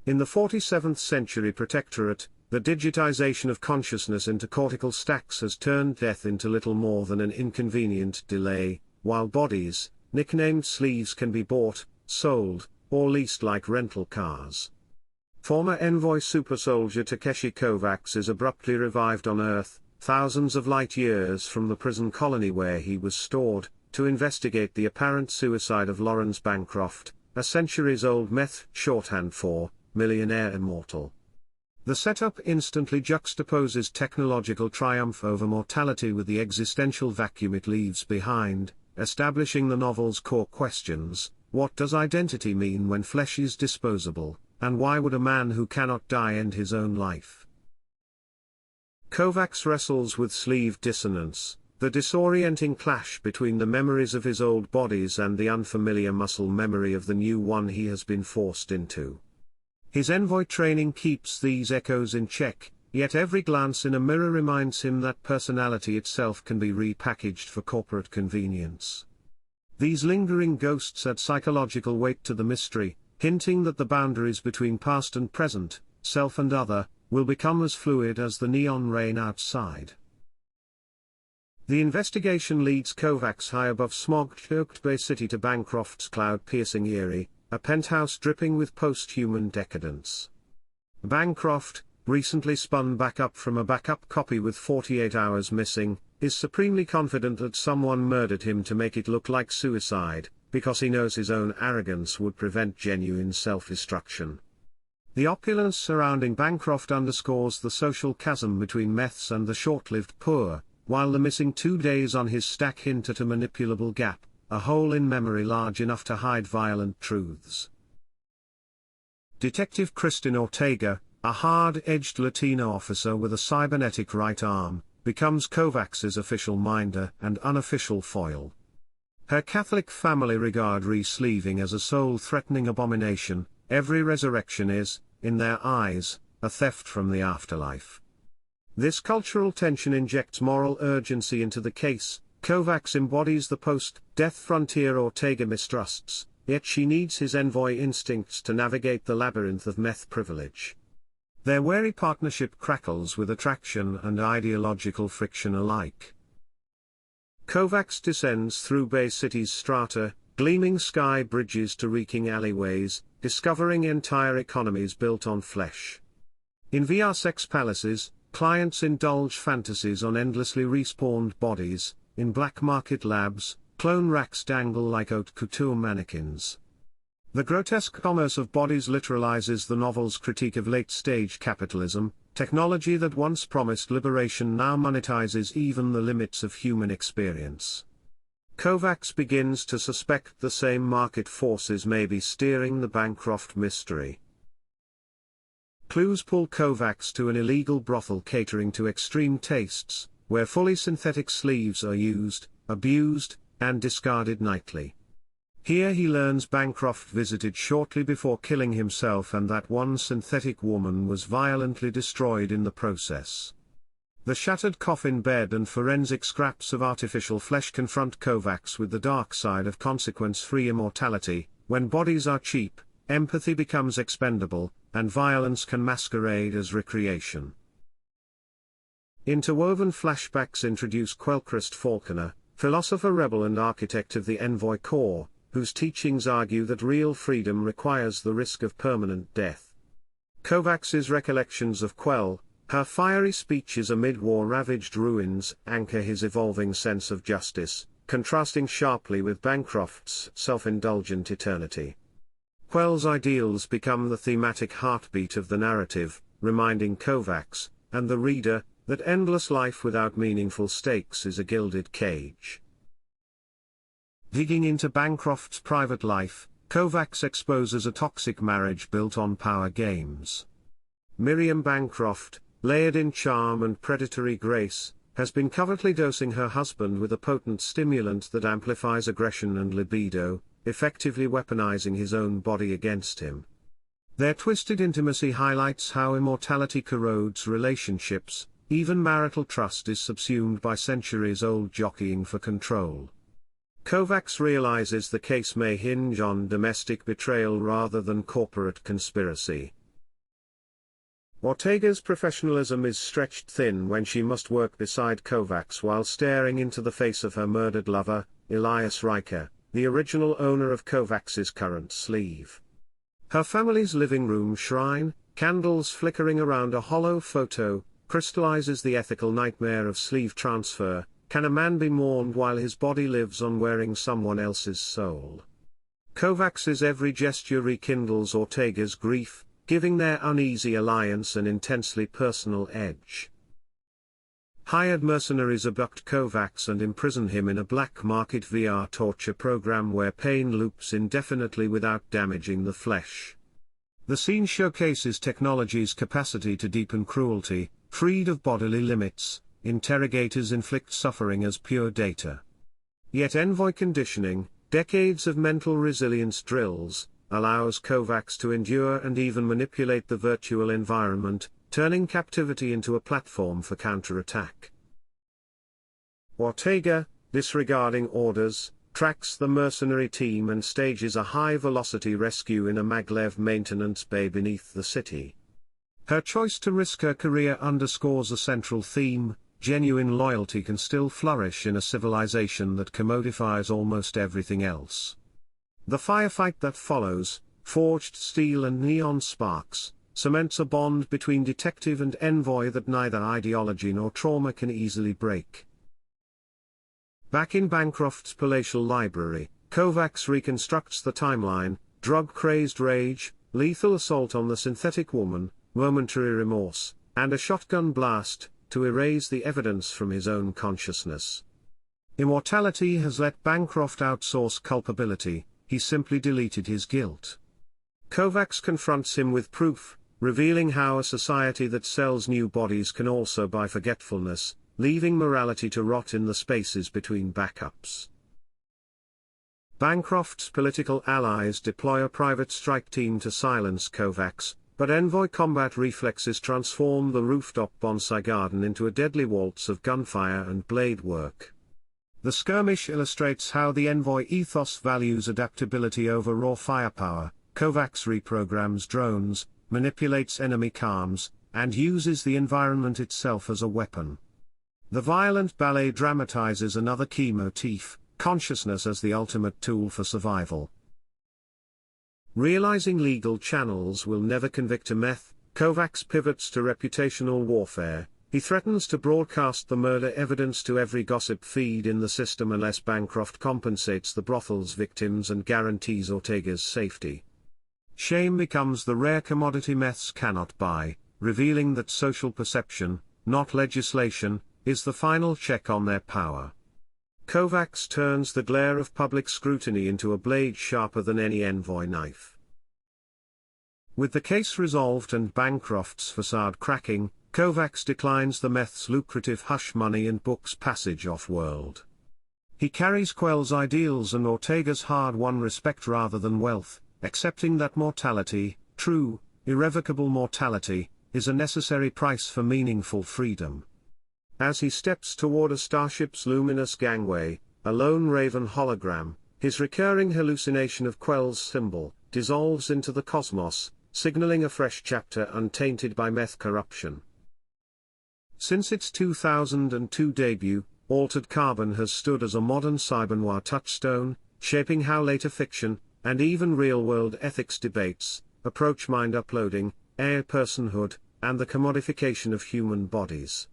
In the 47th century Protectorate, the digitization of consciousness into cortical stacks has turned death into little more than an inconvenient delay, while bodies, nicknamed sleeves, can be bought, sold, or leased like rental cars. Former Envoy supersoldier Takeshi Kovacs is abruptly revived on Earth, thousands of light years from the prison colony where he was stored, to investigate the apparent suicide of Laurens Bancroft, a centuries-old myth, shorthand for millionaire immortal. The setup instantly juxtaposes technological triumph over mortality with the existential vacuum it leaves behind, establishing the novel's core questions: what does identity mean when flesh is disposable, and why would a man who cannot die end his own life? Kovacs wrestles with sleeve dissonance, the disorienting clash between the memories of his old bodies and the unfamiliar muscle memory of the new one he has been forced into. His envoy training keeps these echoes in check, yet every glance in a mirror reminds him that personality itself can be repackaged for corporate convenience. These lingering ghosts add psychological weight to the mystery, hinting that the boundaries between past and present, self and other, will become as fluid as the neon rain outside. The investigation leads Kovacs high above smog-choked Bay City to Bankroft's cloud-piercing Eyrie, a penthouse dripping with post-human decadence. Bancroft, recently spun back up from a backup copy with 48 hours missing, is supremely confident that someone murdered him to make it look like suicide, because he knows his own arrogance would prevent genuine self-destruction. The opulence surrounding Bancroft underscores the social chasm between meths and the short-lived poor, while the missing 2 days on his stack hint at a manipulable gap, a hole in memory large enough to hide violent truths. Detective Kristen Ortega, a hard-edged Latino officer with a cybernetic right arm, becomes Kovacs's official minder and unofficial foil. Her Catholic family regard re-sleeving as a soul-threatening abomination. Every resurrection is, in their eyes, a theft from the afterlife. This cultural tension injects moral urgency into the case. Kovacs embodies the post-death frontier Ortega mistrusts, yet she needs his envoy instincts to navigate the labyrinth of meth privilege. Their wary partnership crackles with attraction and ideological friction alike. Kovacs descends through Bay City's strata, gleaming sky bridges to reeking alleyways, discovering entire economies built on flesh. In VR sex palaces, clients indulge fantasies on endlessly respawned bodies. In black market labs, clone racks dangle like haute couture mannequins. The grotesque commerce of bodies literalizes the novel's critique of late-stage capitalism. Technology that once promised liberation now monetizes even the limits of human experience. Kovacs begins to suspect the same market forces may be steering the Bancroft mystery. Clues pull Kovacs to an illegal brothel catering to extreme tastes, where fully synthetic sleeves are used, abused, and discarded nightly. Here he learns Bancroft visited shortly before killing himself and that one synthetic woman was violently destroyed in the process. The shattered coffin bed and forensic scraps of artificial flesh confront Kovacs with the dark side of consequence-free immortality. When bodies are cheap, empathy becomes expendable, and violence can masquerade as recreation. Interwoven flashbacks introduce Quell, Falconer, philosopher rebel and architect of the Envoy Corps, whose teachings argue that real freedom requires the risk of permanent death. Kovacs's recollections of Quell, her fiery speeches amid war-ravaged ruins, anchor his evolving sense of justice, contrasting sharply with Bancroft's self-indulgent eternity. Quell's ideals become the thematic heartbeat of the narrative, reminding Kovacs, and the reader, that endless life without meaningful stakes is a gilded cage. Digging into Bancroft's private life, Kovacs exposes a toxic marriage built on power games. Miriam Bancroft, layered in charm and predatory grace, has been covertly dosing her husband with a potent stimulant that amplifies aggression and libido, effectively weaponizing his own body against him. Their twisted intimacy highlights how immortality corrodes relationships. Even marital trust is subsumed by centuries-old jockeying for control. Kovacs realizes the case may hinge on domestic betrayal rather than corporate conspiracy. Ortega's professionalism is stretched thin when she must work beside Kovacs while staring into the face of her murdered lover, Elias Riker, the original owner of Kovacs's current sleeve. Her family's living room shrine, candles flickering around a hollow photo, crystallizes the ethical nightmare of sleeve transfer. Can a man be mourned while his body lives on wearing someone else's soul? Kovacs's every gesture rekindles Ortega's grief, giving their uneasy alliance an intensely personal edge. Hired mercenaries abduct Kovacs and imprison him in a black market VR torture program where pain loops indefinitely without damaging the flesh. The scene showcases technology's capacity to deepen cruelty, freed of bodily limits. Interrogators inflict suffering as pure data. Yet envoy conditioning, decades of mental resilience drills, allows Kovacs to endure and even manipulate the virtual environment, turning captivity into a platform for counterattack. Ortega, disregarding orders, tracks the mercenary team and stages a high-velocity rescue in a maglev maintenance bay beneath the city. Her choice to risk her career underscores a central theme: genuine loyalty can still flourish in a civilization that commodifies almost everything else. The firefight that follows, forged steel and neon sparks, cements a bond between detective and envoy that neither ideology nor trauma can easily break. Back in Bankroft's palatial library, Kovacs reconstructs the timeline: drug-crazed rage, lethal assault on the synthetic woman, momentary remorse, and a shotgun blast to erase the evidence from his own consciousness. Immortality has let Bancroft outsource culpability, he simply deleted his guilt. Kovacs confronts him with proof, revealing how a society that sells new bodies can also buy forgetfulness, leaving morality to rot in the spaces between backups. Bancroft's political allies deploy a private strike team to silence Kovacs, but envoy combat reflexes transform the rooftop bonsai garden into a deadly waltz of gunfire and blade work. The skirmish illustrates how the envoy ethos values adaptability over raw firepower. Kovacs reprograms drones, manipulates enemy comms, and uses the environment itself as a weapon. The violent ballet dramatizes another key motif: consciousness as the ultimate tool for survival. Realizing legal channels will never convict a meth, Kovacs pivots to reputational warfare. He threatens to broadcast the murder evidence to every gossip feed in the system unless Bancroft compensates the brothel's victims and guarantees Ortega's safety. Shame becomes the rare commodity meths cannot buy, revealing that social perception, not legislation, is the final check on their power. Kovacs turns the glare of public scrutiny into a blade sharper than any envoy knife. With the case resolved and Bancroft's facade cracking, Kovacs declines the meth's lucrative hush money and books passage off-world. He carries Quell's ideals and Ortega's hard-won respect rather than wealth, accepting that mortality, true, irrevocable mortality, is a necessary price for meaningful freedom. As he steps toward a starship's luminous gangway, a lone raven hologram, his recurring hallucination of Quell's symbol, dissolves into the cosmos, signaling a fresh chapter untainted by meth corruption. Since its 2002 debut, Altered Carbon has stood as a modern cybernoir touchstone, shaping how later fiction, and even real-world ethics debates, approach mind uploading, AI personhood, and the commodification of human bodies.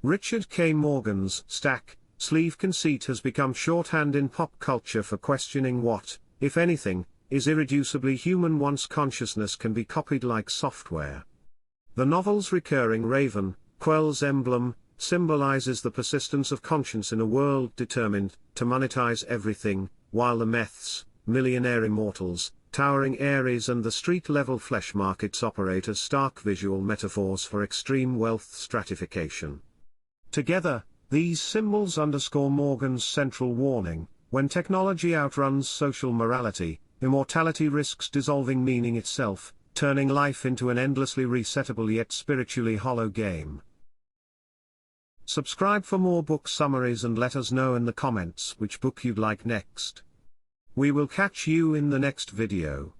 Richard K. Morgan's stack, sleeve conceit has become shorthand in pop culture for questioning what, if anything, is irreducibly human once consciousness can be copied like software. The novel's recurring raven, Quell's emblem, symbolizes the persistence of conscience in a world determined to monetize everything, while the meths, millionaire immortals, towering Ares and the street-level flesh markets operate as stark visual metaphors for extreme wealth stratification. Together, these symbols underscore Morgan's central warning: when technology outruns social morality, immortality risks dissolving meaning itself, turning life into an endlessly resettable yet spiritually hollow game. Subscribe for more book summaries and let us know in the comments which book you'd like next. We will catch you in the next video.